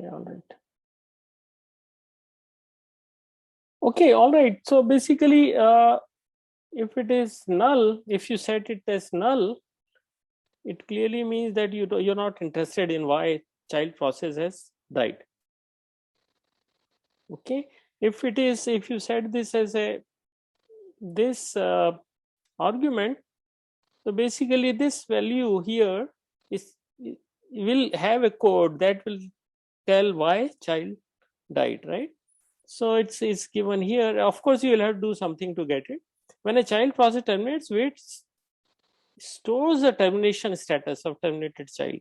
Okay, all right. Okay, all right. So basically, if it is null, if you set it as null, it clearly means that you're not interested in why child process has died. Okay, if it is, if you set this as a this argument, so basically this value here is will have a code that will tell why child died, right? So it's given here. Of course, you will have to do something to get it. When a child process terminates, wait stores the termination status of terminated child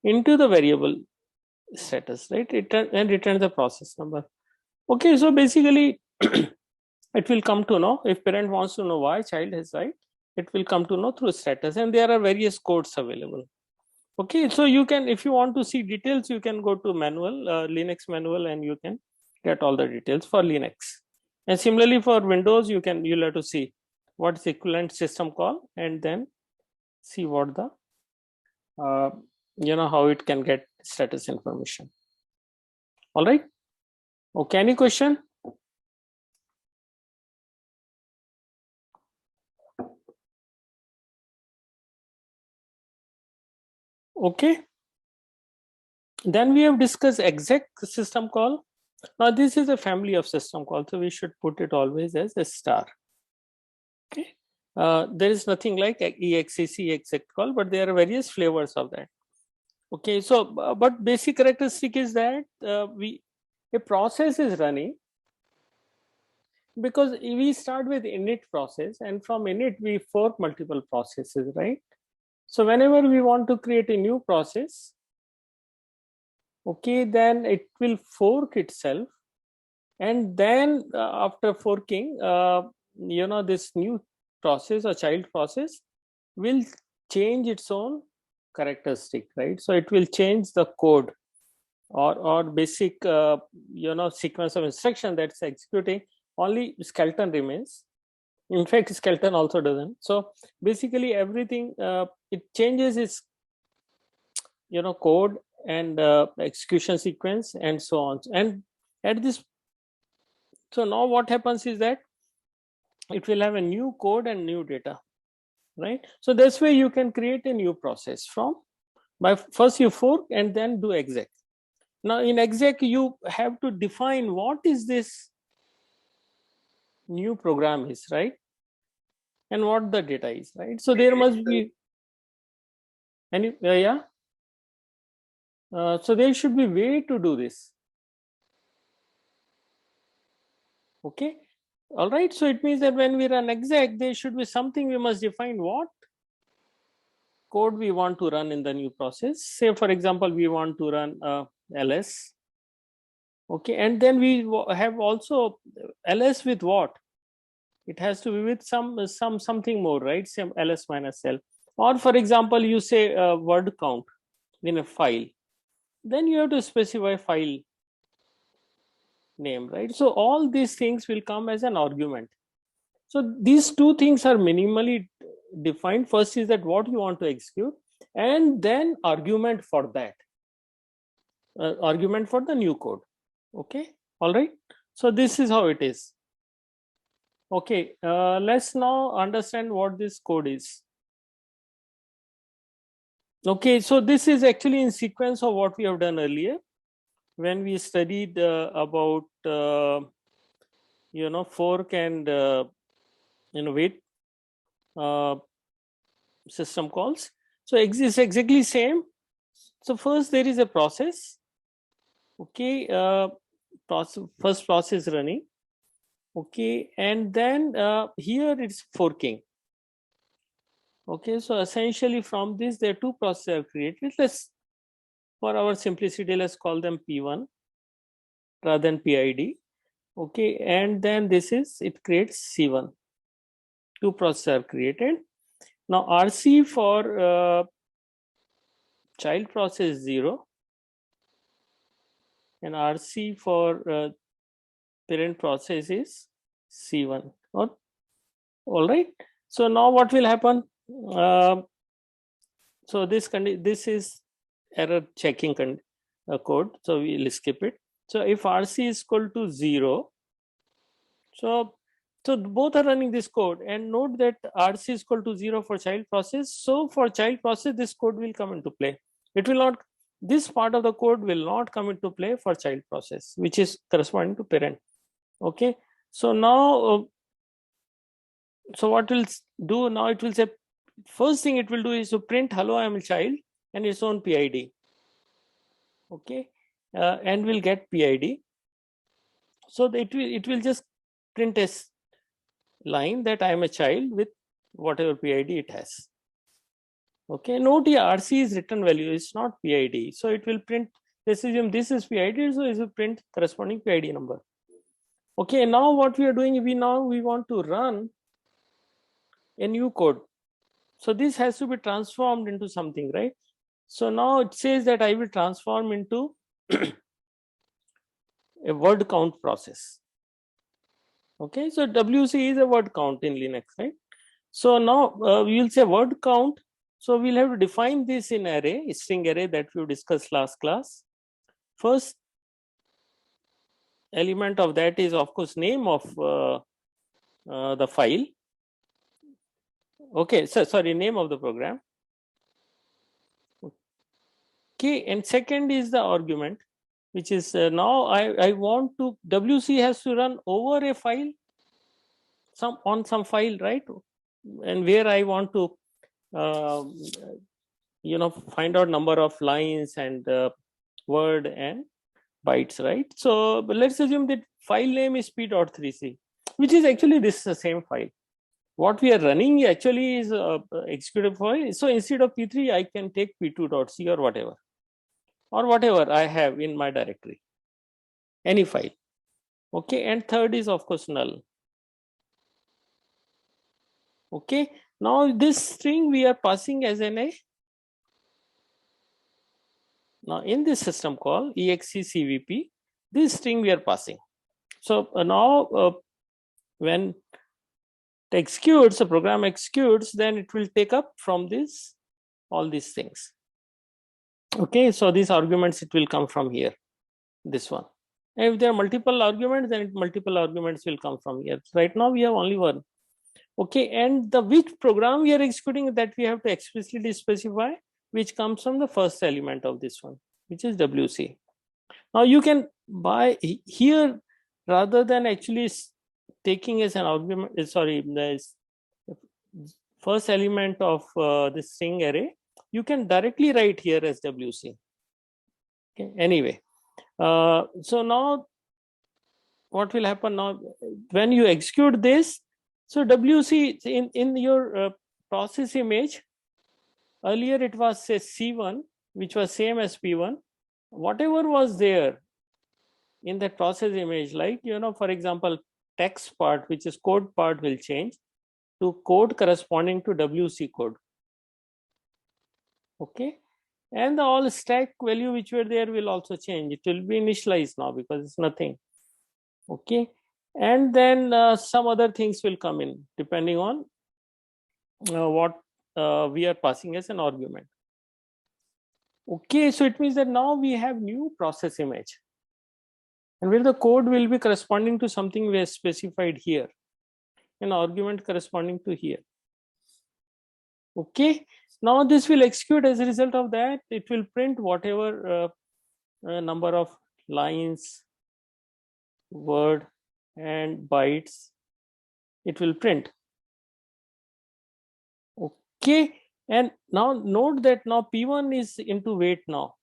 into the variable status, right? And returns the process number. Okay, so basically it will come to know if parent wants to know why child has died, it will come to know through status, and there are various codes available. Okay, so you can, if you want to see details, you can go to manual, Linux manual, and you can get all the details for Linux. And similarly for Windows, you'll have to see what's equivalent system call, and then see what the how it can get status information. All right. Okay, any question? Okay, then we have discussed exec system call. Now this is a family of system calls, so we should put it always as a star. Okay, there is nothing like exec exec call, but there are various flavors of that. Okay, so but basic characteristic is that a process is running because we start with init process, and from init we fork multiple processes, right? So whenever we want to create a new process, okay, then it will fork itself, and then after forking, this new process or child process will change its own characteristic, right? So it will change the code or basic sequence of instruction that's executing. Only skeleton remains. In fact, skeleton also doesn't. So basically everything it changes its code and execution sequence and so on. And at this, so now what happens is that it will have a new code and new data, right? So this way you can create a new process from by first you fork and then do exec. Now in exec you have to define what is this new program is, right? And what the data is, right? So there must be any so there should be way to do this. Okay, all right. So it means that when we run exec, there should be something we must define what code we want to run in the new process. Say for example, we want to run ls. Okay, and then we have also ls with what? It has to be with something more, right? Some ls minus l. Or for example, you say word count in a file, then you have to specify file name, right? So all these things will come as an argument. So these two things are minimally defined. First is that what you want to execute, and then argument for that, argument for the new code. Okay, all right. So this is how it is. Okay, let's now understand what this code is. Okay, so this is actually in sequence of what we have done earlier when we studied about fork and wait system calls. So it's exactly same. So first there is a process. Okay, first process running. Okay, and then here it's forking. Okay, so essentially from this there are two processes are created. Let's, for our simplicity, let's call them P1 rather than PID. Okay, and then this is, it creates C1. Two processes are created. Now RC for child process 0 and RC for parent process is C1. All right. So now what will happen? So this is error checking code, so we'll skip it. So if RC is equal to 0, so both are running this code, and note that RC is equal to 0 for child process. So for child process, this code will come into play. It will not, this part of the code will not come into play for child process, which is corresponding to parent. Okay, so now so what will do now, it will say, first thing it will do is to print hello I am a child and its own PID. Okay, and we'll get PID. So it will just print a line that I am a child with whatever PID it has. Okay, note here RC is return value, it's not PID. So it will print, let's assume this is PID, so it will print corresponding PID number. Okay, now what we are doing, we want to run a new code. So this has to be transformed into something, right? So now it says that I will transform into a word count process. Okay, so WC is a word count in Linux, right? So now we will say word count. So we'll have to define this in array, string array that we discussed last class. First element of that is of course name of the file. Okay, so sorry, name of the program. Okay, and second is the argument, which is now I want to, WC has to run over a file, on some file, right? And where I want to find out number of lines and word and bytes, right? So but let's assume that file name is p.3c, which is actually this same file. What we are running actually is executable file. So instead of p3, I can take p2.c or whatever I have in my directory, any file. Okay, and third is of course null. Okay, now this string we are passing as an a. Now in this system call execvp, this string we are passing. So now when it executes, the program executes, then it will take up from this all these things. Okay, so these arguments, it will come from here, this one. And if there are multiple arguments, then multiple arguments will come from here. Right now we have only one. Okay, and the which program we are executing, that we have to explicitly specify, which comes from the first element of this one, which is WC. Now you can buy here, rather than actually taking as an argument, sorry, the first element of this string array, you can directly write here as WC. Okay, anyway, so now what will happen now when you execute this? So WC in your process image, earlier it was say C1, which was same as P1. Whatever was there in that process image, like, for example, text part, which is code part, will change to code corresponding to WC code. Okay, and the all stack value which were there will also change. It will be initialized now because it's nothing. Okay, and then some other things will come in depending on what we are passing as an argument. Okay, so it means that now we have new process image, and where the code will be corresponding to something we have specified here, an argument corresponding to here. Okay, now this will execute. As a result of that, it will print whatever number of lines, word and bytes it will print. Okay, and now note that now P1 is into wait now.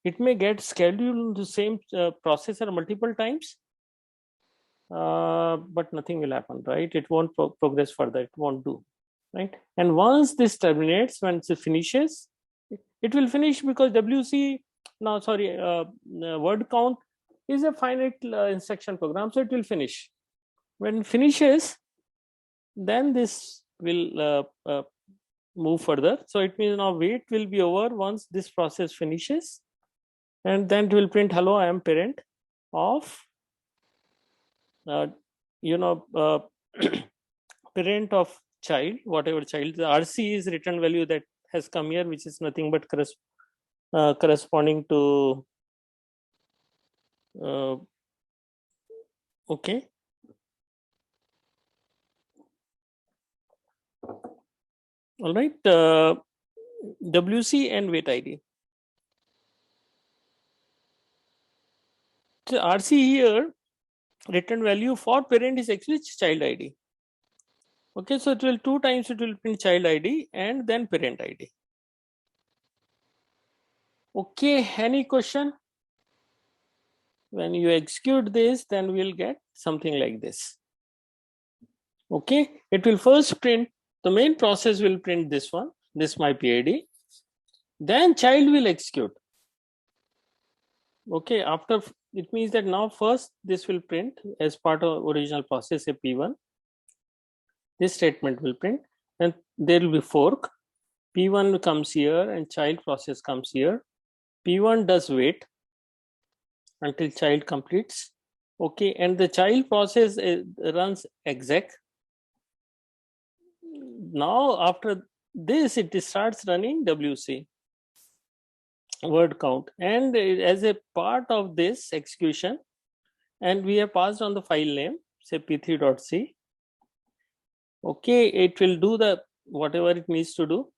It may get scheduled the same processor multiple times, but nothing will happen, right? It won't progress further, it won't do, right? And once this terminates, when it finishes, it will finish, because WC, now sorry, word count is a finite instruction program, so it will finish. When it finishes, then this will move further. So it means now wait will be over once this process finishes, and then it will print hello I am parent of parent of child, whatever child. The RC is return value that has come here, which is nothing but corresponding to okay. All right, WC and wait ID. So RC here, return value for parent is actually child ID. Okay, so it will 2 times it will print child ID and then parent ID. Okay, any question? When you execute this, then we'll get something like this. Okay, it will first print, the main process will print this one, this my PID, then child will execute. Okay, after it means that now first this will print as part of original process a P1. This statement will print and there will be fork. P1 comes here and child process comes here. P1 does wait until child completes. Okay, and the child process runs exec. Now after this it starts running WC, word count, and as a part of this execution, and we have passed on the file name, say p3.c. okay, it will do the whatever it needs to do.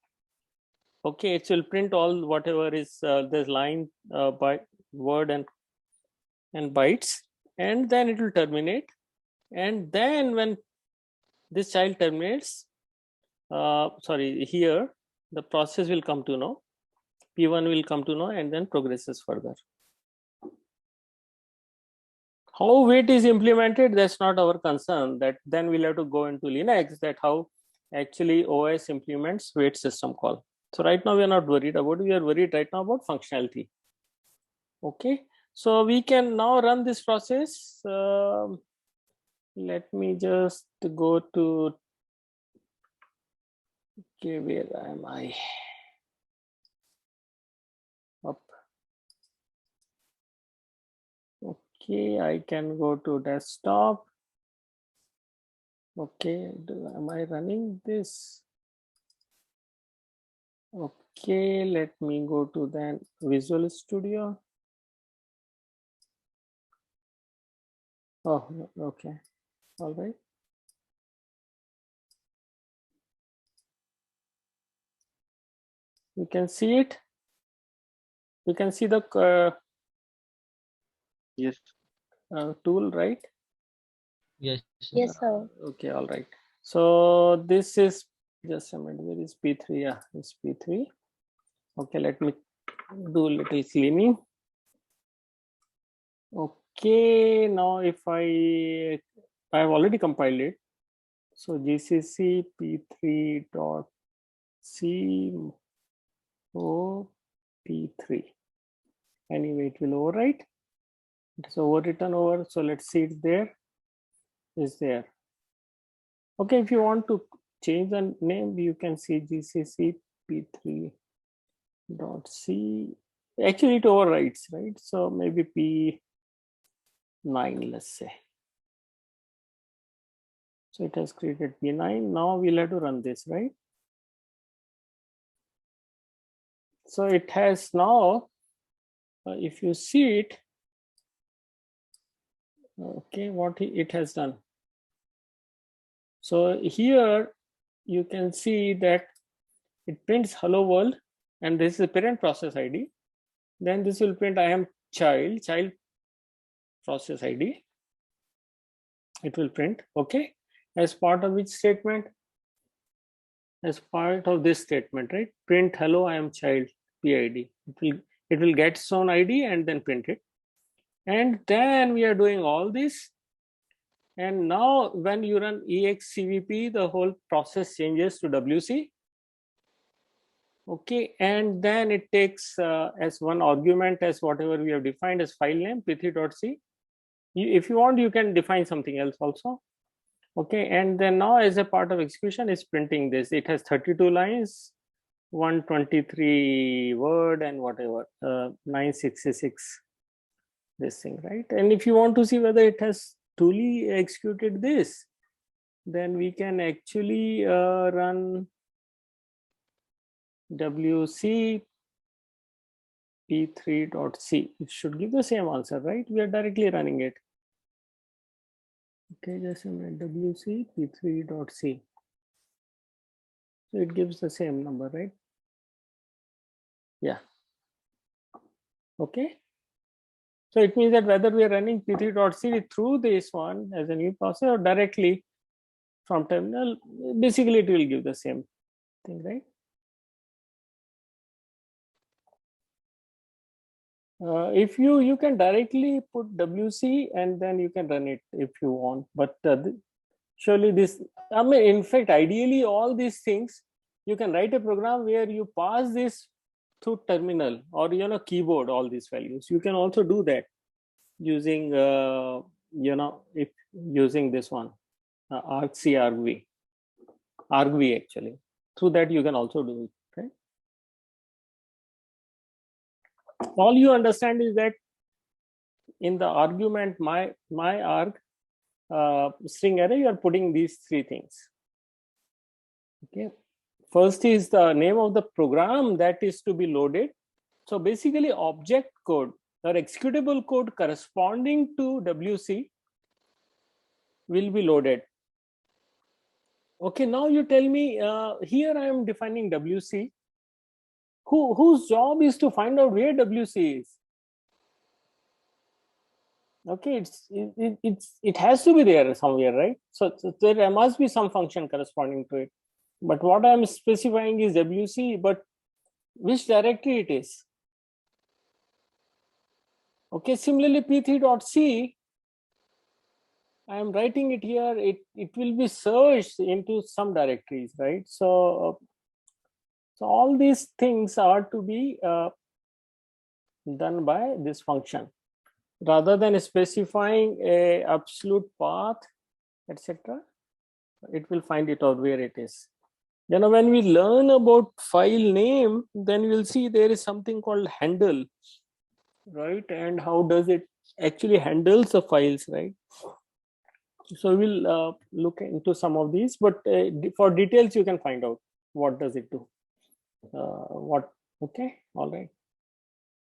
Okay, it will print all whatever is this line by word and bytes, and then it will terminate. And then when this child terminates, sorry, here the process will come to know, P1 will come to know, and then progresses further. How wait is implemented, that's not our concern. That then we'll have to go into Linux, that how actually OS implements wait system call. So right now we are not worried about it. We are worried right now about functionality. Okay, so we can now run this process. Let me just go to, okay, where am I? Up. Okay, I can go to desktop. Okay, am I running this? Okay, let me go to then Visual Studio. Oh, okay, all right. You can see it. You can see the Yes. Tool, right? Yes. Yes, sir. Okay, all right. So this is just a minute. Where is P3? Yeah, it's P3. Okay, let me do a little cleaning. Okay, now if I have already compiled it. So GCC P3 dot C O P3. Anyway, it will overwrite. It's overwritten over. So let's see it there. Is there. Okay, if you want to change the name, you can see GCC P3 dot C. Actually, it overwrites, right? So maybe P9, let's say. So it has created P9. Now we'll have to run this, right? So it has now, if you see it, okay, what it has done. So here you can see that it prints hello world, and this is the parent process ID. Then this will print I am child process ID. It will print, okay, as part of which statement? As part of this statement, right? Print hello I am child PID. It will get its own ID and then print it. And then we are doing all this. And now when you run excvp, the whole process changes to WC. Okay, and then it takes as one argument as whatever we have defined as file name p3.c. If you want, you can define something else also. Okay, and then now as a part of execution is printing this. It has 32 lines, 123 word and whatever, 966 this thing, right? And if you want to see whether it has truly executed this, then we can actually run WC p3.c. It should give the same answer, right? We are directly running it. Okay, just a minute. wc p3.c. So it gives the same number, right? Yeah. Okay. So it means that whether we are running p3.c through this one as a new process or directly from terminal, basically it will give the same thing, right? If you can directly put wc and then you can run it if you want, but surely this, I mean, in fact, ideally all these things you can write a program where you pass this through terminal or keyboard, all these values. You can also do that using if using this one argc argv actually. Through that you can also do it, right? All you understand is that in the argument my arg string array, you are putting these three things. Okay, first is the name of the program that is to be loaded. So basically object code or executable code corresponding to wc will be loaded. Okay, now you tell me, here I am defining wc. Whose job is to find out where wc is? Okay, it has to be there somewhere, right? So there must be some function corresponding to it. But what I'm specifying is wc, but which directory it is? Okay, similarly p3.c, I am writing it here, it will be searched into some directories, right? So all these things are to be done by this function rather than specifying a absolute path, etc. It will find it out where it is. When we learn about file name, then we'll see there is something called handle, right? And how does it actually handles the files, right? So we'll look into some of these, but for details you can find out what does it do. Okay, all right.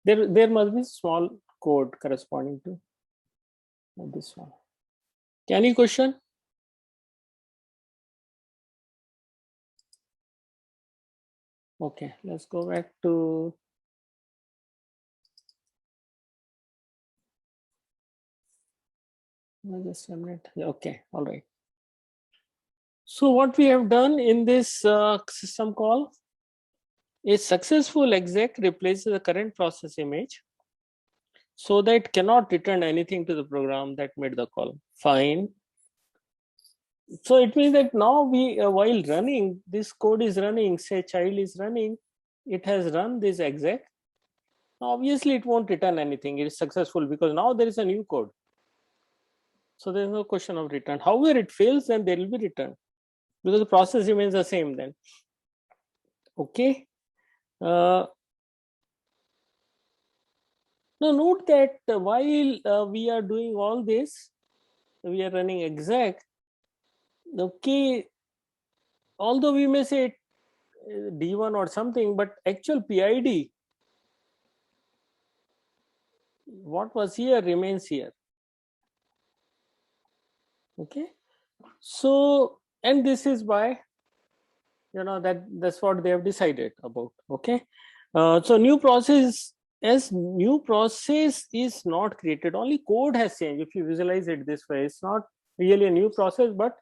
There must be small code corresponding to this one. Any question? Okay, let's go back to just a minute. Okay, all right. So what we have done in this system call, a successful exec replaces the current process image so that it cannot return anything to the program that made the call. Fine. So it means that now we, while running, this code is running, say child is running, it has run this exec. Now obviously it won't return anything. It is successful because now there is a new code. So there is no question of return. However, it fails, then there will be return because the process remains the same then. Okay. Now note that while we are doing all this, we are running exec. Okay, although we may say D1 or something, but actual PID, what was here remains here. Okay, so, and this is why, that's what they have decided about. Okay, so new process is not created, only code has changed. If you visualize it this way, it's not really a new process, but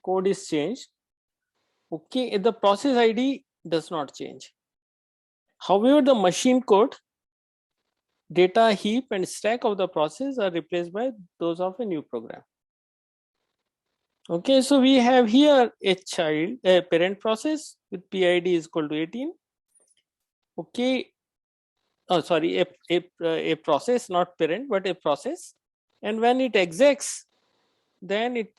code is changed. Okay, the process ID does not change. However, the machine code, data heap and stack of the process are replaced by those of a new program. Okay, so we have here a parent process with PID is equal to 18. Okay, oh sorry, a process, not parent, but a process. And when it execs, then it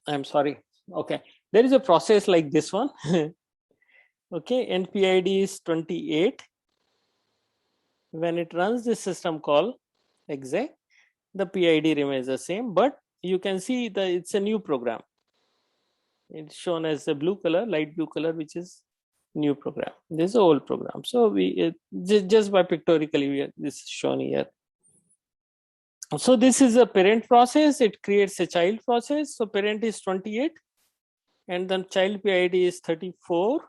I'm sorry. Okay, there is a process like this one. Okay, and PID is 28. When it runs this system call exec, the PID remains the same, but you can see that it's a new program. It's shown as a blue color, light blue color, which is new program. This is an old program. So we just by pictorially this is shown here. So this is a parent process. It creates a child process. So parent is 28, and then child PID is 34.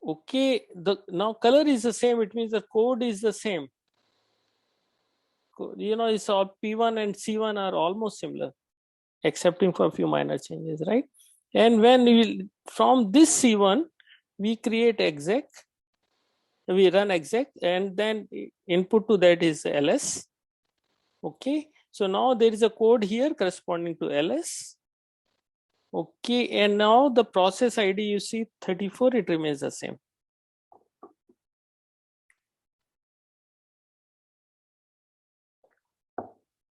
Okay, now color is the same. It means the code is the same. You know, it's all P1 and C1 are almost similar, excepting for a few minor changes, right? And when we from this C1 we create exec, we run exec, and then input to that is ls. Okay, so now there is a code here corresponding to ls. Okay, and now the process ID you see 34, it remains the same.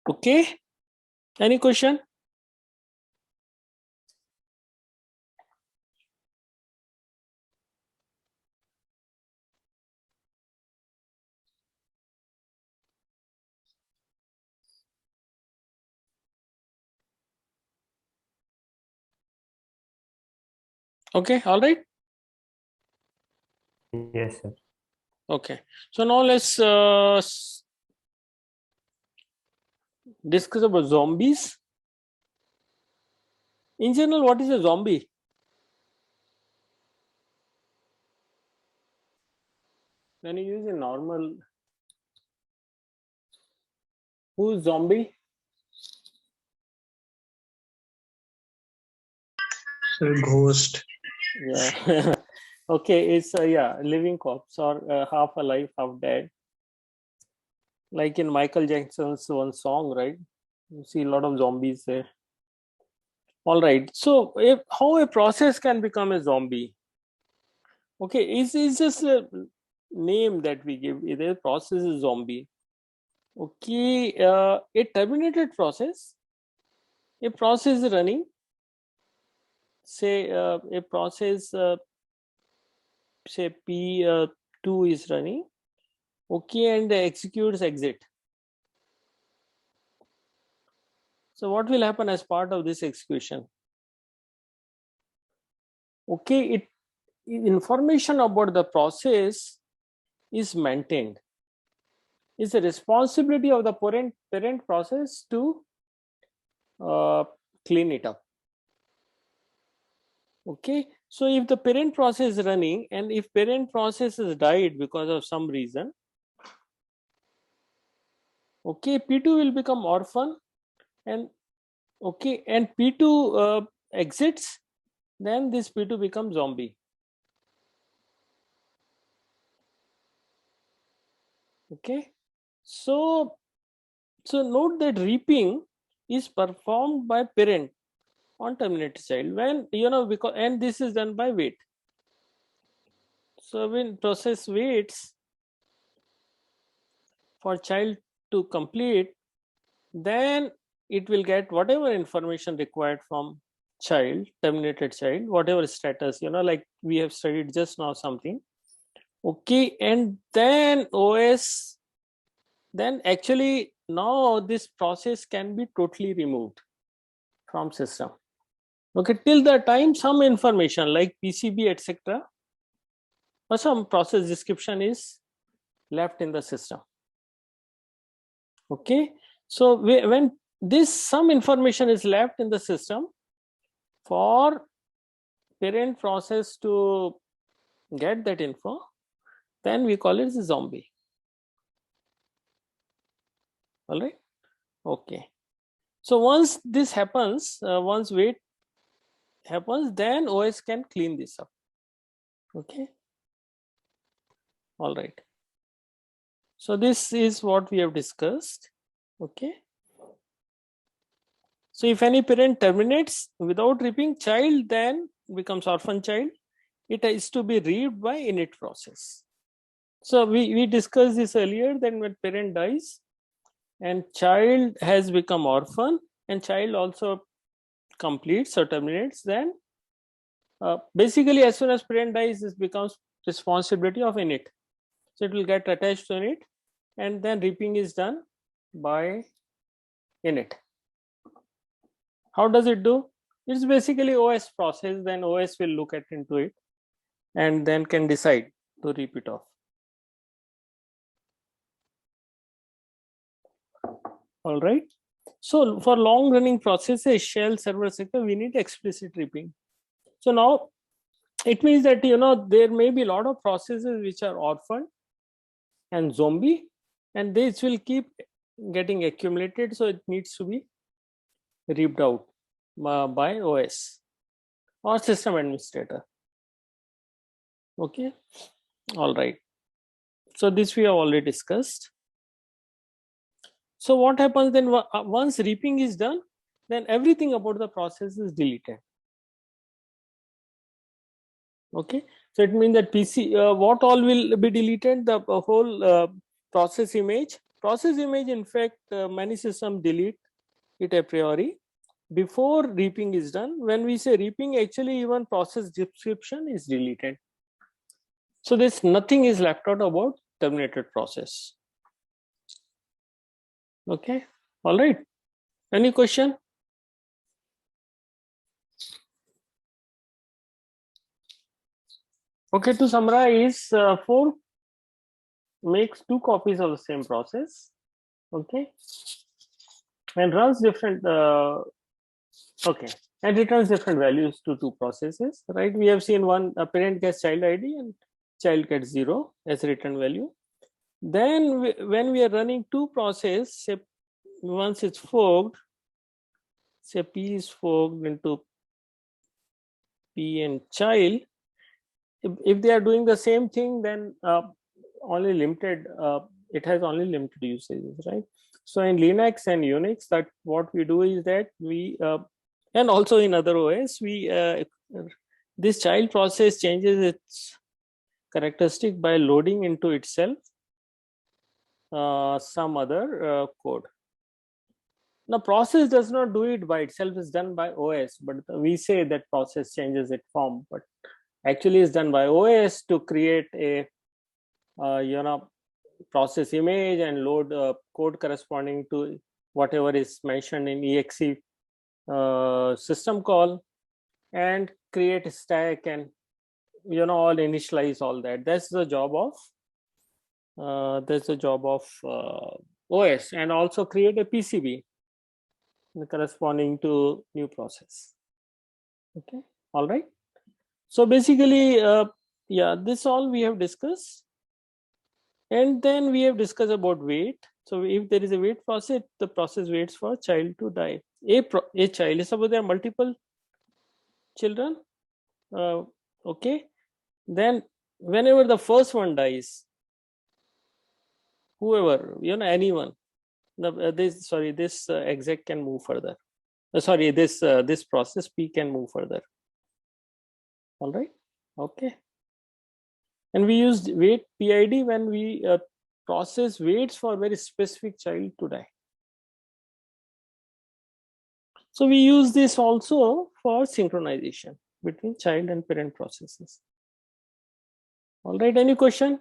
Okay, any question? Okay, all right. Yes, sir. Okay, so now let's discuss about zombies. In general, what is a zombie? When you use a normal, who's zombie? Sir, ghost. Yeah. Okay, it's yeah, living corpse or half alive, half dead. Like in Michael Jackson's one song, right? You see a lot of zombies there. All right. So, how a process can become a zombie? Okay, it's just a name that we give. The process is zombie. Okay, a terminated process. A process is running. Say a process, say P2 is running. Okay, and executes exit. So what will happen as part of this execution? Okay, information about the process is maintained. It's the responsibility of the parent process to clean it up. Okay, so if the parent process is running and if parent process has died because of some reason, okay, P2 will become orphan, and okay, and P2 exits, then this P2 becomes zombie. Okay, so note that reaping is performed by parent on terminated child when because, and this is done by wait. So when process waits for child to complete, then it will get whatever information required from child, terminated child, whatever status, like we have studied just now something. Okay, and then OS, then actually now this process can be totally removed from system. Okay, till the time some information like PCB etc. or some process description is left in the system. Okay, so when this some information is left in the system for parent process to get that info, then we call it the zombie. All right. Okay, so once this happens, once wait happens, then OS can clean this up. Okay, all right. So this is what we have discussed. Okay, so if any parent terminates without reaping, child then becomes orphan child. It is to be reaped by init process. So we discussed this earlier, that when parent dies and child has become orphan and child also completes or terminates, then basically as soon as parent dies, this becomes responsibility of init. So it will get attached to init, and then reaping is done by init. How does it do? It's basically OS process, then OS will look at into it and then can decide to rip it off. All right. So for long running processes, shell, server, etc., we need explicit ripping. So now it means that, you know, there may be a lot of processes which are orphaned and zombie, and this will keep getting accumulated. So it needs to be ripped out by OS or system administrator. Okay. All right. So this we have already discussed. So what happens then once ripping is done, then everything about the process is deleted. Okay, so it means that PC, what all will be deleted? The whole process image. Process image, in fact, many systems delete it a priori before reaping is done. When we say reaping, actually even process description is deleted. So this nothing is left out about terminated process. Okay, all right. Any question? Okay, to summarize, 4 makes 2 copies of the same process. Okay, and runs different. Okay, and returns different values to 2 processes. Right? We have seen one parent gets child ID and child gets 0 as return value. Then when we are running 2 processes, say once it's forked, say P is forked into P and child. If they are doing the same thing, then only limited, it has only limited usages, right? So in Linux and Unix, that what we do is that we, and also in other OS, we this child process changes its characteristic by loading into itself some other code. Now process does not do it by itself, is done by OS, but we say that process changes its form, but actually is done by OS to create a process image and load code corresponding to whatever is mentioned in exe system call, and create a stack and all initialize all that. That's the job of OS, and also create a PCB corresponding to new process. Okay, all right. So basically, yeah, this all we have discussed. And then we have discussed about wait. So if there is a wait process, the process waits for child to die. A child, suppose there are multiple children, okay, then whenever the first one dies, whoever, anyone, this exec can move further. This process P can move further. All right, okay. And we used wait PID when we process waits for a very specific child to die. So we use this also for synchronization between child and parent processes. All right, any question?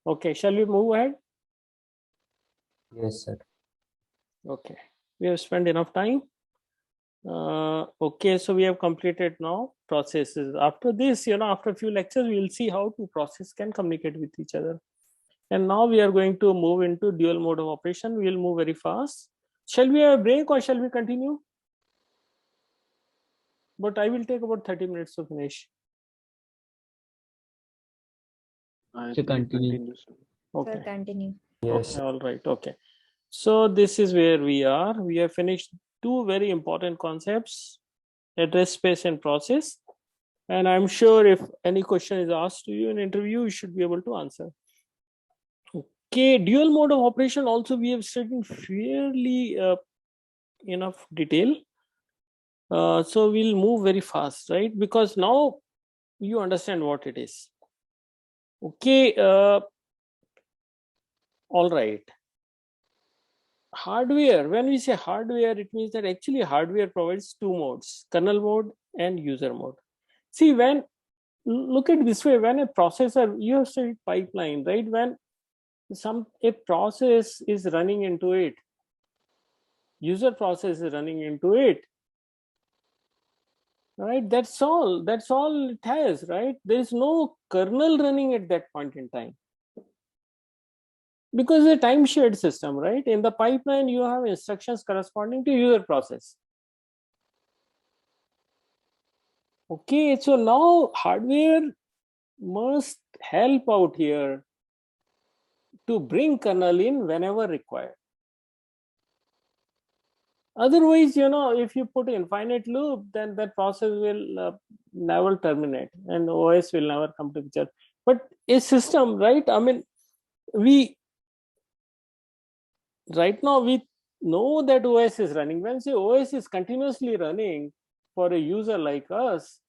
Okay, shall we move ahead? Yes, sir. Okay, we have spent enough time. Okay, so we have completed now processes. After this, after a few lectures, we will see how 2 processes can communicate with each other. And now we are going to move into dual mode of operation. We will move very fast. Shall we have a break or shall we continue? But I will take about 30 minutes to finish. To continue. Okay. Sir, continue. Yes. Okay, all right. Okay. So this is where we are. We have finished 2 very important concepts, address space and process. And I'm sure if any question is asked to you in interview, you should be able to answer. Okay, dual mode of operation also we have studied in fairly enough detail. So we'll move very fast, right? Because now you understand what it is. Okay, all right. Hardware, when we say hardware, it means that actually hardware provides 2 modes, kernel mode and user mode. See, when look at it this way: when a processor, you have studied pipeline, right? When a process is running into it, user process is running into it, right? That's all it has, right? There is no kernel running at that point in time, because it's a time shared system, right? In the pipeline, you have instructions corresponding to user process. Okay, so now hardware must help out here to bring kernel in whenever required. Otherwise, if you put infinite loop, then that process will never terminate and OS will never come to picture. But a system, right? I mean, right now we know that OS is running. When say OS is continuously running for a user like us,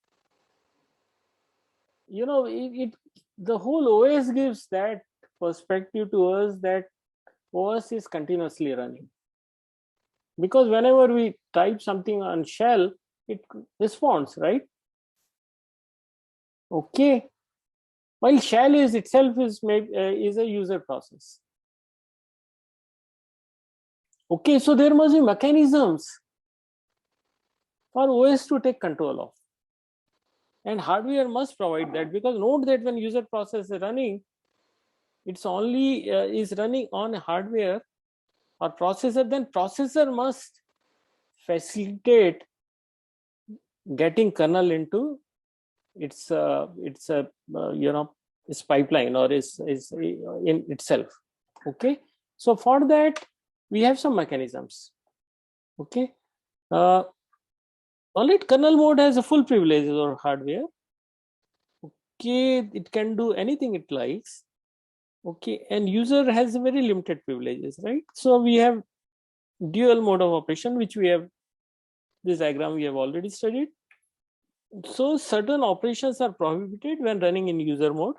the whole OS gives that perspective to us that OS is continuously running. Because whenever we type something on shell, it responds, right? Okay. While shell is itself is a user process. Okay, so there must be mechanisms for OS to take control of. And hardware must provide that, because note that when user process is running, it's only is running on hardware or processor, then processor must facilitate getting kernel into its its pipeline or is in itself. Okay, so for that we have some mechanisms. Okay, only kernel mode has a full privileges over hardware. Okay, it can do anything it likes. Okay, and user has very limited privileges, right? So we have dual mode of operation, which we have, this diagram we have already studied. So certain operations are prohibited when running in user mode.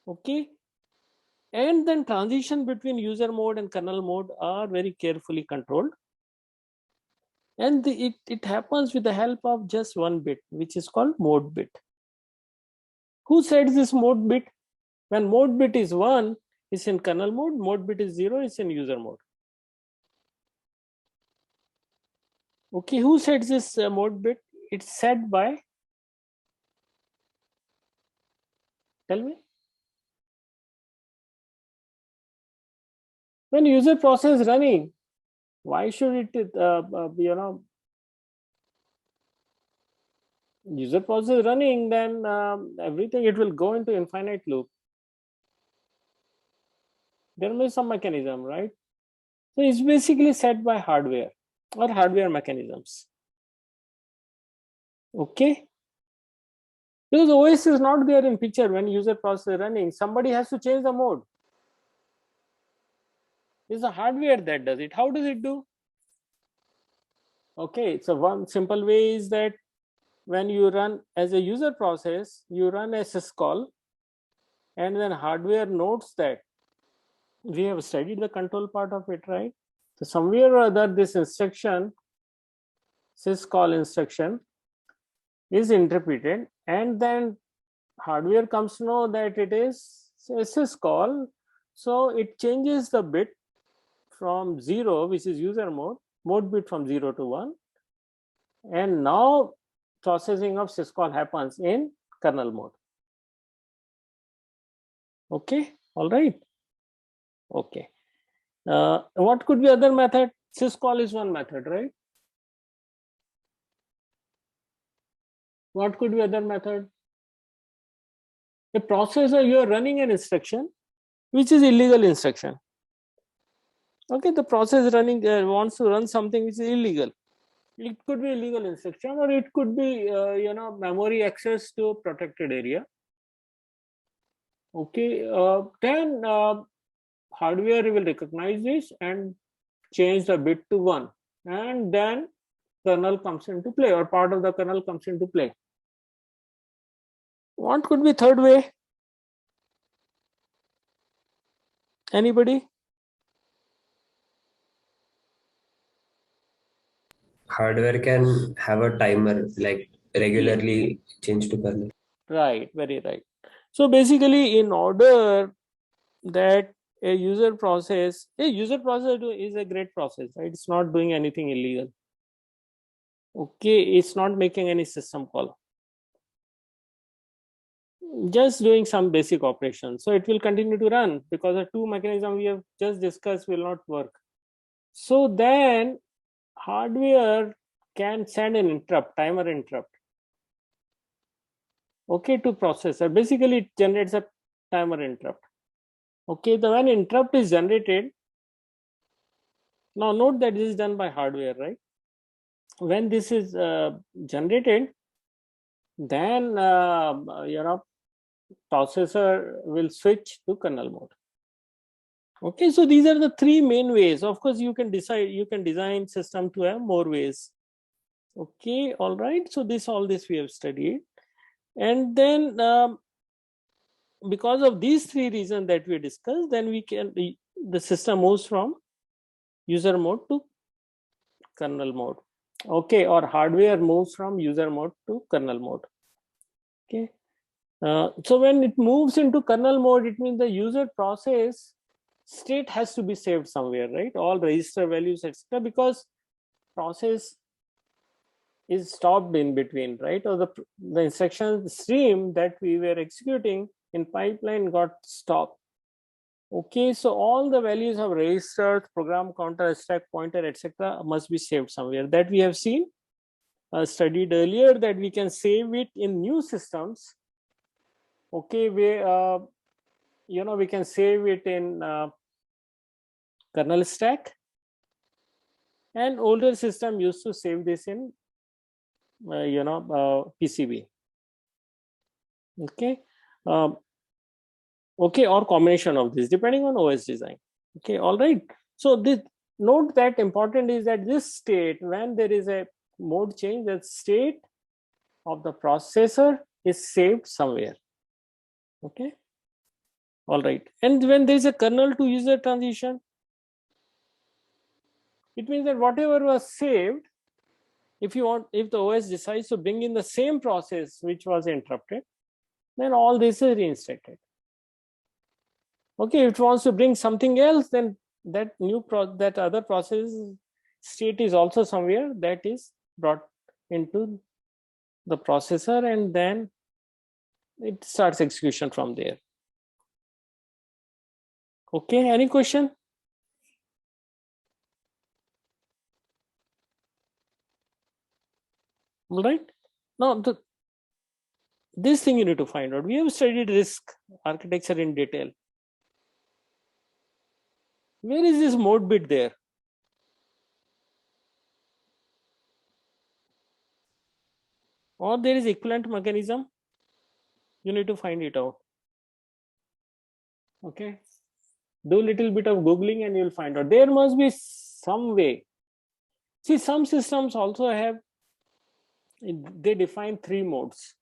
Okay, and then transition between user mode and kernel mode are very carefully controlled, and it happens with the help of just one bit, which is called mode bit. Who sets this mode bit? When mode bit is 1, it's in kernel mode. Mode bit is 0, it's in user mode. Okay, who sets this mode bit? It's set by, tell me. When user process is running, why should it user process running, then everything, it will go into infinite loop. There may be some mechanism, right? So it's basically set by hardware or hardware mechanisms. Okay, because OS is not there in picture when user process is running. Somebody has to change the mode. It's the hardware that does it. How does it do? Okay, so one simple way is that when you run as a user process, you run a syscall, and then hardware notes that. We have studied the control part of it, right? So somewhere or other, this instruction, syscall instruction, is interpreted, and then hardware comes to know that it is a syscall. So it changes the bit from 0, which is user mode bit from 0 to 1, and now processing of syscall happens in kernel mode. Okay, all right. Okay, what could be other method? Syscall is one method, right? What could be other method? A processor, you are running an instruction which is illegal instruction. Okay, the process running wants to run something which is illegal. It could be illegal instruction, or it could be memory access to a protected area. Okay, then hardware will recognize this and change the bit to 1, and then kernel comes into play, or part of the kernel comes into play. What could be third way? Anybody? Hardware can have a timer, like regularly change to kernel. Right, very right. So basically, in order that a user process is a great process, right? It's not doing anything illegal. Okay, it's not making any system call, just doing some basic operations. So it will continue to run because the two mechanisms we have just discussed will not work. So then hardware can send an interrupt, timer interrupt, okay, to processor. Basically, it generates a timer interrupt. Okay, the when interrupt is generated, now note that this is done by hardware, right? When this is generated, then processor will switch to kernel mode. Okay, so these are the three main ways. Of course, you can design system to have more ways. Okay, all right. So all this we have studied, and then because of these three reasons that we discussed, then the system moves from user mode to kernel mode. Okay, or hardware moves from user mode to kernel mode. Okay, so when it moves into kernel mode, it means the user process state has to be saved somewhere, right? All register values, etc. Because process is stopped in between, right? Or the instruction stream that we were executing in pipeline got stopped. Okay, so all the values of registers, program counter, stack pointer, etc. must be saved somewhere. That we have seen, studied earlier, that we can save it in new systems. Okay, we can save it in kernel stack, and older system used to save this in PCB. Okay, okay, or combination of this depending on OS design. Okay, all right. So this note that important is that this state, when there is a mode change, that state of the processor is saved somewhere. Okay, all right. And when there is a kernel to user transition, it means that whatever was saved, if the OS decides to bring in the same process which was interrupted, then all this is reinstated. Okay, if it wants to bring something else, then that other process state is also somewhere that is brought into the processor, and then it starts execution from there. Okay, any question? All right. Now this thing you need to find out. We have studied RISC architecture in detail. Where is this mode bit there? Or there is equivalent mechanism? You need to find it out. Okay, do a little bit of googling and you'll find out. There must be some way. See, some systems also have, they define 3 modes.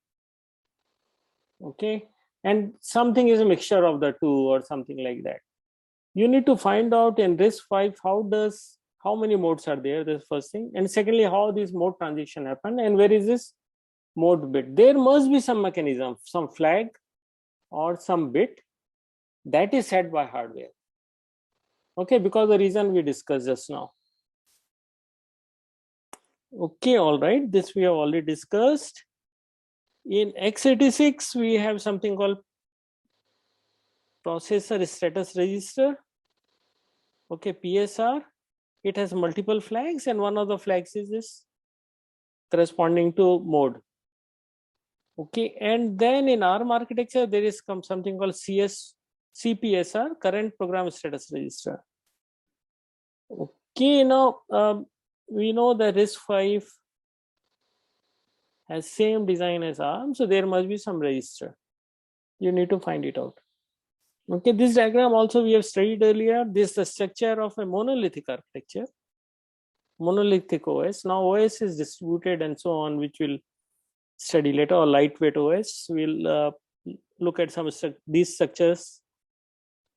Okay, and something is a mixture of the two or something like that. You need to find out in RISC-V how many modes are there. That's first thing, and secondly, how this mode transition happen, and where is this mode bit. There must be some mechanism, some flag or some bit that is set by hardware. Okay, because the reason we discussed just now. Okay, all right, this we have already discussed. In x86 we have something called processor status register. Okay, PSR. It has multiple flags, and one of the flags is this corresponding to mode. Okay, and then in ARM architecture there is something called CPSR, current program status register. Okay, now we know that RISC-V has same design as ARM, so there must be some register. You need to find it out. Okay, this diagram also we have studied earlier. This is the structure of a monolithic architecture, monolithic OS. Now OS is distributed and so on, which we'll study later, or lightweight OS. We'll look at some these structures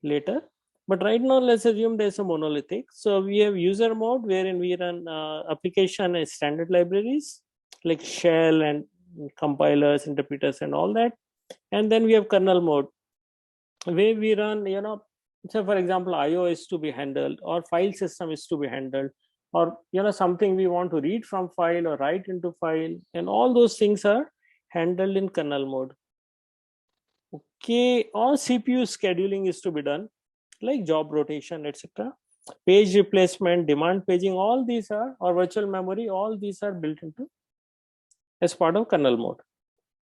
later. But right now, let's assume there's a monolithic. So we have user mode wherein we run application and standard libraries like shell and compilers, interpreters, and all that. And then we have kernel mode, where we run, so for example, IO is to be handled, or file system is to be handled, or something we want to read from file or write into file, and all those things are handled in kernel mode. Okay, all CPU scheduling is to be done, like job rotation, etc. Page replacement, demand paging, all these are, or virtual memory, all these are built into as part of kernel mode.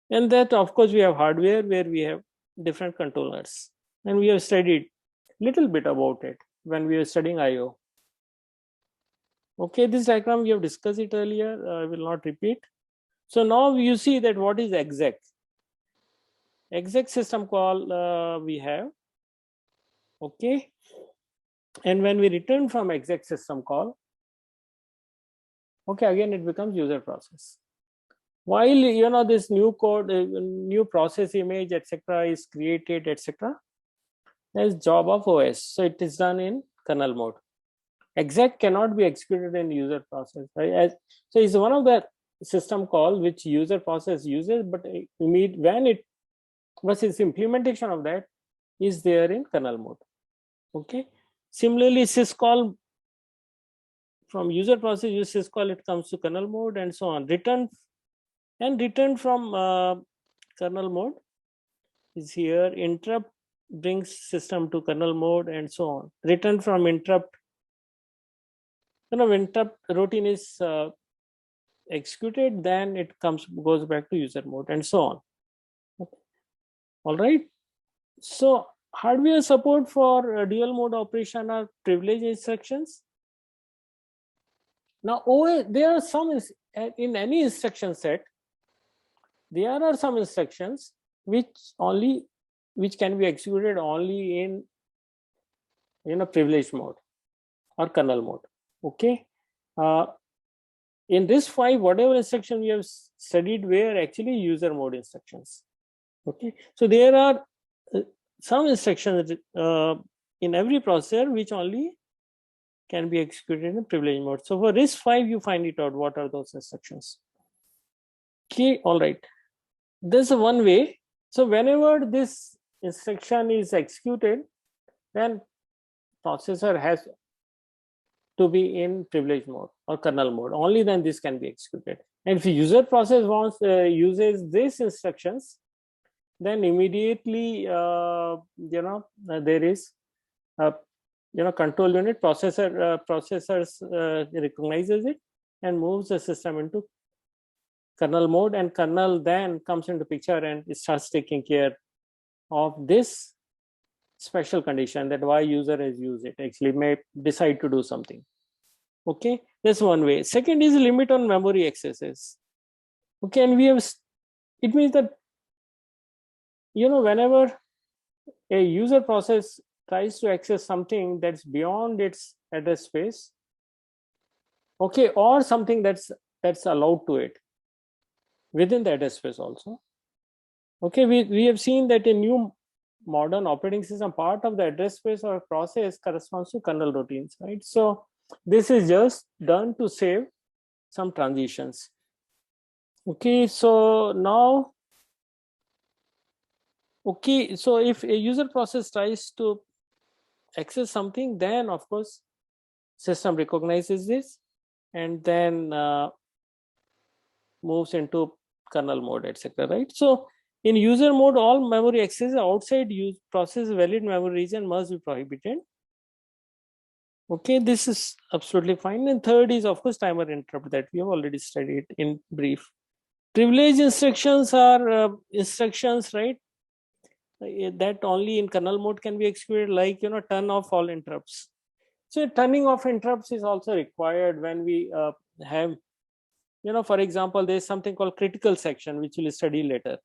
And that, of course, we have hardware where we have different controllers, and we have studied little bit about it when we were studying IO. Okay, this diagram we have discussed it earlier. I will not repeat. So now you see that what is exec. Exec system call we have. Okay, and when we return from exec system call, okay, again it becomes user process. While this new code, new process image, etc. is created, etc. as job of OS, so it is done in kernel mode. Exec cannot be executed in user process, right? So it's one of the system call which user process uses, but when it was its implementation of that is there in kernel mode. Okay. Similarly, syscall from user process use syscall, it comes to kernel mode, and so on. Return from kernel mode is here. Interrupt brings system to kernel mode, and so on. Return from interrupt, interrupt routine is executed, then it goes back to user mode, and so on. Okay. All right. So hardware support for dual mode operation are privileged instructions. Now, there are some in any instruction set. There are some instructions which can be executed only in privileged mode or kernel mode. Okay. In RISC-V, whatever instruction we have studied were actually user mode instructions. Okay. So there are some instructions in every processor which only can be executed in privileged mode. So for RISC-V, you find it out what are those instructions. Okay, all right. This is one way. So whenever this instruction is executed, then processor has to be in privileged mode or kernel mode. Only then this can be executed. And if the user process uses these instructions, then immediately there is control unit processors recognizes it and moves the system into kernel mode, and kernel then comes into picture and it starts taking care of this special condition that why user has used it, actually may decide to do something. Okay, that's one way. Second is limit on memory accesses. Okay, and it means that whenever a user process tries to access something that's beyond its address space, okay, or something that's allowed to it within the address space also. Okay, we have seen that in new modern operating system, part of the address space or process corresponds to kernel routines, right? So this is just done to save some transitions. Okay, so now, okay, so if a user process tries to access something, then of course system recognizes this and then moves into kernel mode, etc. Right? So in user mode, all memory access outside process valid memory region must be prohibited. Okay, this is absolutely fine. And third is, of course, timer interrupt that we have already studied in brief. Privileged instructions are instructions, right, that only in kernel mode can be executed, like turn off all interrupts. So turning off interrupts is also required when we have, for example, there's something called critical section, which we'll study later,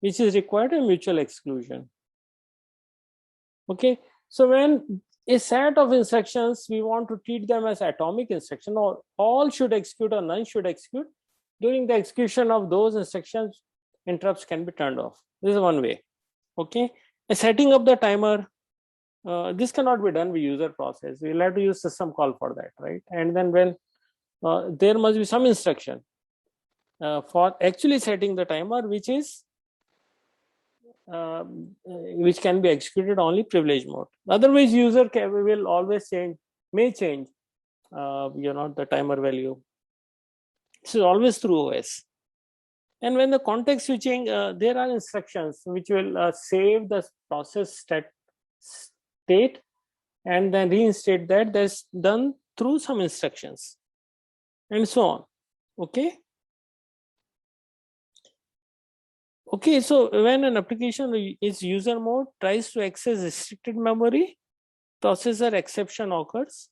which is required a mutual exclusion. Okay, so when a set of instructions, we want to treat them as atomic instruction, or all should execute or none should execute. During the execution of those instructions, interrupts can be turned off. This is one way. Okay, setting up the timer, this cannot be done with user process. We'll have to use system call for that, right? And then there must be some instruction for actually setting the timer, which is which can be executed only privilege mode. Otherwise, user will always may change the timer value. This is always through OS. And when the context switching, there are instructions which will save the process state and then reinstate that. That's done through some instructions and so on. Okay. Okay, so when an application is user mode, tries to access restricted memory, processor exception occurs,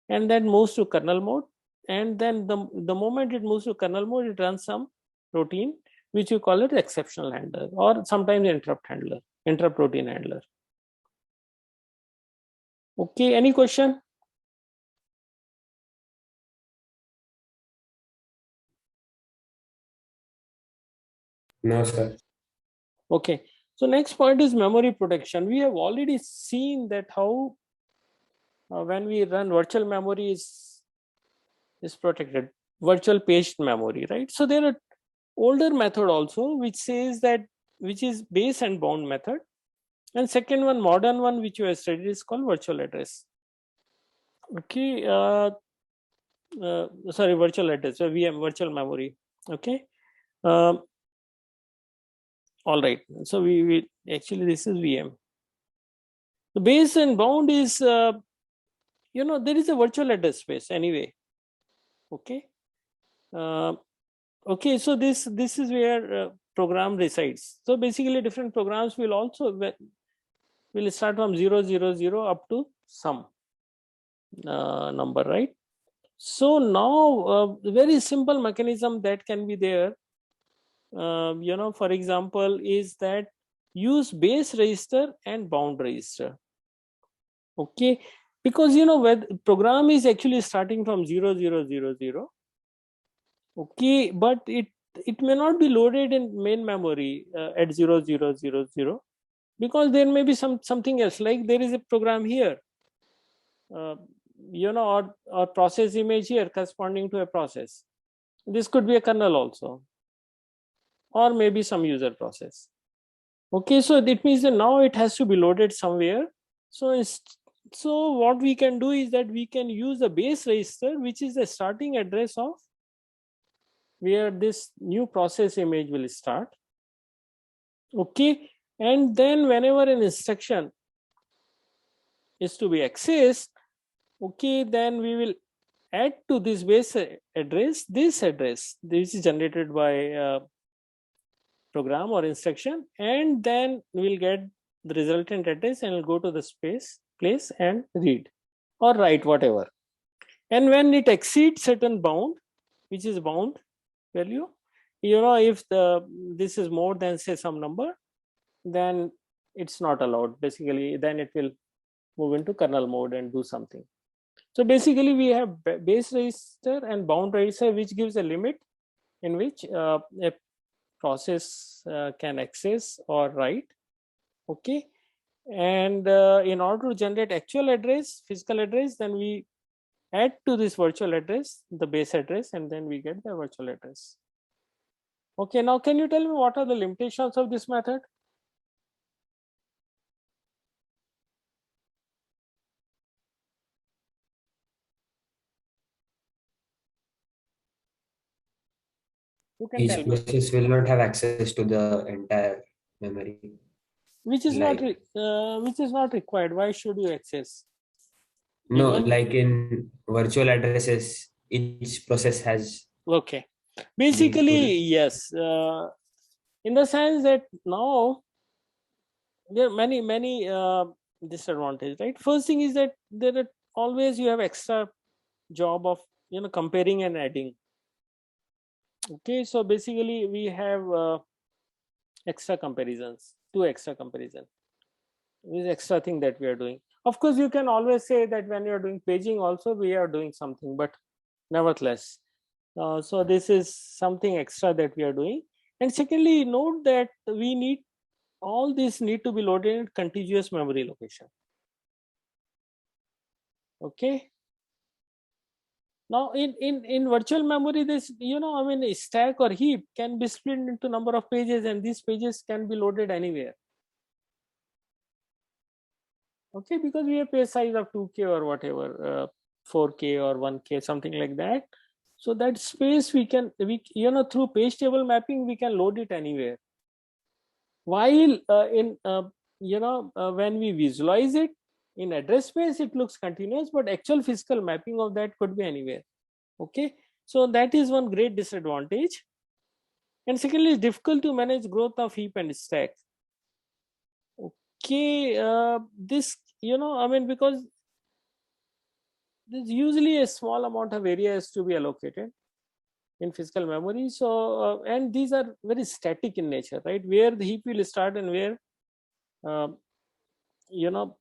and then moves to kernel mode. And then the moment it moves to kernel mode, it runs some routine, which you call it exceptional handler, or sometimes interrupt handler, interrupt routine handler. Okay, any question? No, sir. Okay, so next point is memory protection. We have already seen that how when we run virtual memory is protected, virtual paged memory, right? So there are older method also which says that, which is base and bound method, and second one, modern one, which you have studied, is called virtual address. Okay, sorry, virtual address, so VM, virtual memory. Okay, all right, so we actually, this is VM. The base and bound is there is a virtual address space anyway. Okay, okay, so this is where program resides. So basically different programs will also will start from 000 up to some number, right? So now very simple mechanism that can be there, for example, is that use base register and bound register. Okay, because where the program is actually starting from 0000. Okay, but it may not be loaded in main memory at 0000, because there may be something else, like there is a program here, or process image here corresponding to a process. This could be a kernel also, or maybe some user process. Okay, so it means that now it has to be loaded somewhere. So what we can do is that we can use the base register, which is the starting address of where this new process image will start. Okay, and then whenever an instruction is to be accessed, okay, then we will add to this base address this address. This is generated by program or instruction, and then we'll get the resultant address and we'll go to the place and read or write whatever. And when it exceeds certain bound, which is bound value, if this is more than, say, some number, then it's not allowed. Basically, then it will move into kernel mode and do something. So basically we have base register and bound register, which gives a limit in which a process can access or write. Okay, and in order to generate actual address, physical address, then we add to this virtual address the base address, and then we get the virtual address. Okay, now can you tell me what are the limitations of this method? You can Each tell me. process will not have access to the entire memory. Which is not required. Why should you access? No, like in virtual addresses, each process has. Okay, basically yes, in the sense that now there are many disadvantages, right? First thing is that there are always, you have extra job of comparing and adding. Okay, so basically we have extra comparisons, two extra comparisons. This is extra thing that we are doing. Of course, you can always say that when you are doing paging also we are doing something, but nevertheless, so this is something extra that we are doing. And secondly, note that we need all this need to be loaded in contiguous memory location. Okay, Now in virtual memory, this, I mean, a stack or heap can be split into number of pages, and these pages can be loaded anywhere. Okay, because we have page size of 2K or whatever, 4K or 1K, something like that. So that space we through page table mapping, we can load it anywhere. While when we visualize it in address space, it looks continuous, but actual physical mapping of that could be anywhere. Okay, so that is one great disadvantage. And secondly, it's difficult to manage growth of heap and stack. Okay, this, I mean, because there's usually a small amount of area has to be allocated in physical memory. So, and these are very static in nature, right? Where the heap will start and where,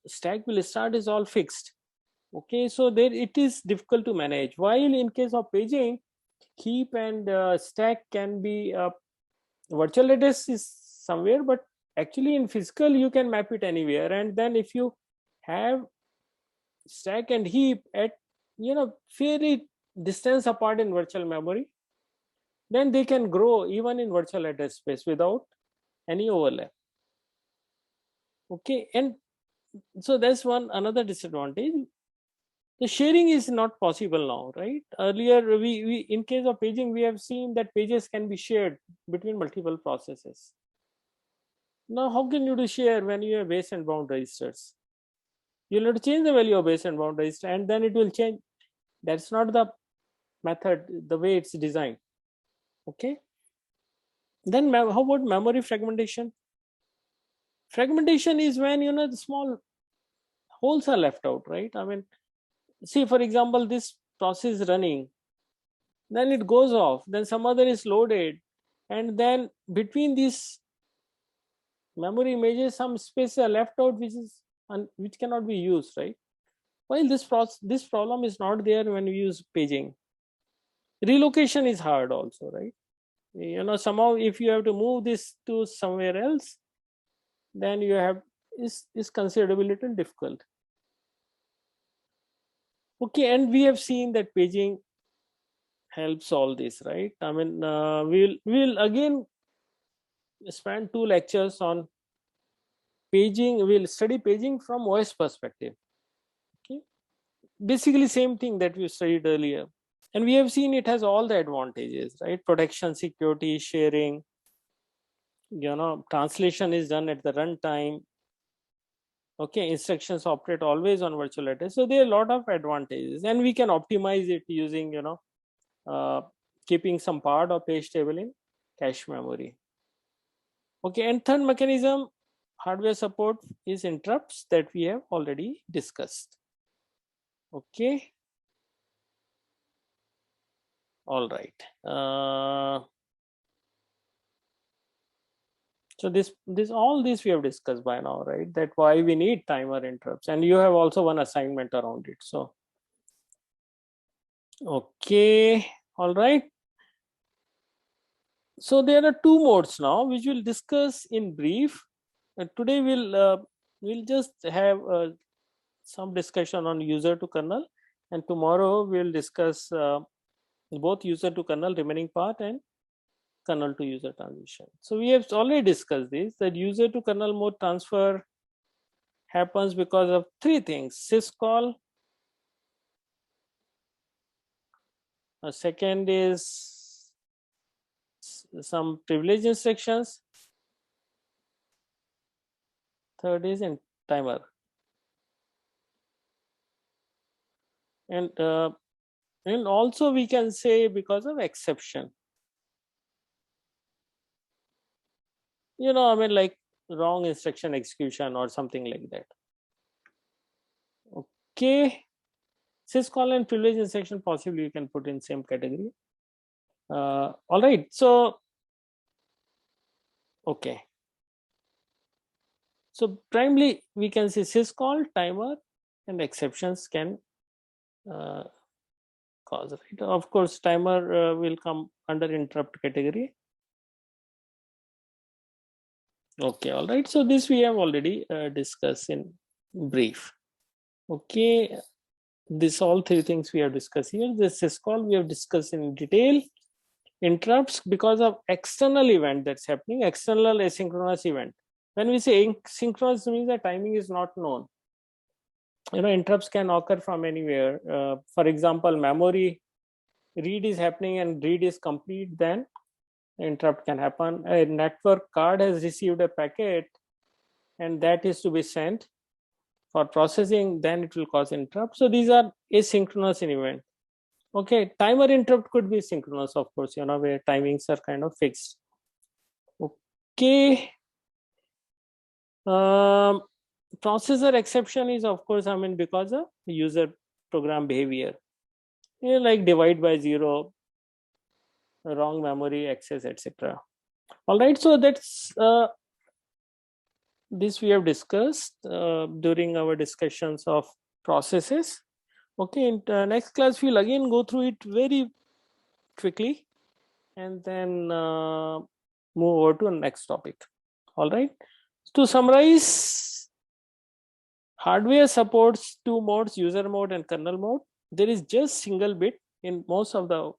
stack will start is all fixed. Okay, so there it is difficult to manage. While in case of paging, heap and stack can be, virtual address is somewhere, but actually in physical you can map it anywhere. And then if you have stack and heap at fairly distance apart in virtual memory, then they can grow even in virtual address space without any overlap. Okay, and so that's another disadvantage. The sharing is not possible now, right? Earlier, we in case of paging, we have seen that pages can be shared between multiple processes. Now, how can you do share when you have base and bound registers? You'll have to change the value of base and bound register, and then it will change. That's not the method, the way it's designed. Okay. Then how about memory fragmentation? Fragmentation is when the small holes are left out, right? I mean, see, for example, this process is running, then it goes off, then some other is loaded, and then between these memory images, some spaces are left out, which cannot be used, right? While this problem is not there when we use paging. Relocation is hard also, right? Somehow if you have to move this to somewhere else, then you have is considerably little difficult. Okay, and we have seen that paging helps all this, right? I mean, we'll again spend 2 lectures on paging. We'll study paging from OS perspective. Okay, basically same thing that we studied earlier, and we have seen it has all the advantages, right? Protection, security, sharing, translation is done at the runtime. Okay, instructions operate always on virtual address, so there are a lot of advantages, and we can optimize it using keeping some part of page table in cache memory. Okay, and third mechanism, hardware support, is interrupts that we have already discussed. Okay, all right. So all this we have discussed by now, right? That why we need timer interrupts, and you have also one assignment around it. So, okay, all right. So there are 2 modes now, which we'll discuss in brief. Today we'll just have some discussion on user to kernel, and tomorrow we'll discuss both user to kernel remaining part and kernel to user transition. So we have already discussed this, that user to kernel mode transfer happens because of 3 things: syscall, second is some privilege instructions, third is in timer, and also we can say because of exception. I mean, like wrong instruction execution or something like that. Okay, syscall and privilege instruction possibly you can put in same category. All right, so okay, so primarily we can say syscall, timer, and exceptions can cause, right? Of course, timer will come under interrupt category. Okay, all right, so this we have already discussed in brief. Okay, this all three things we have discussed here. This syscall we have discussed in detail. Interrupts because of external event that's happening, external asynchronous event. When we say asynchronous, means the timing is not known. Interrupts can occur from anywhere. For example, memory read is happening and read is complete, then interrupt can happen. A network card has received a packet and that is to be sent for processing, then it will cause interrupt. So these are asynchronous in event. Okay, timer interrupt could be synchronous, of course, where timings are kind of fixed. Okay. Processor exception is, of course, because of user program behavior. Like divide by zero, wrong memory access, etc. All right, so that's this we have discussed during our discussions of processes. Okay, in next class we'll again go through it very quickly and then move over to the next topic. All right, to summarize, hardware supports two modes, user mode and kernel mode. There is just single bit in most of the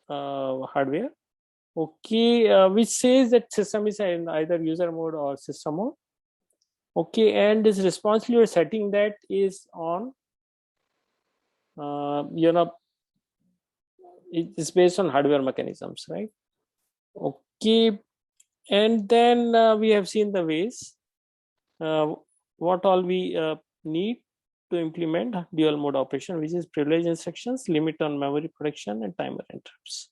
hardware. Okay, which says that system is in either user mode or system mode. Okay, and this response you are setting that is on it is based on hardware mechanisms, right? Okay, and then we have seen the ways what all we need to implement dual mode operation, which is privilege instructions, limit on memory protection, and timer interrupts.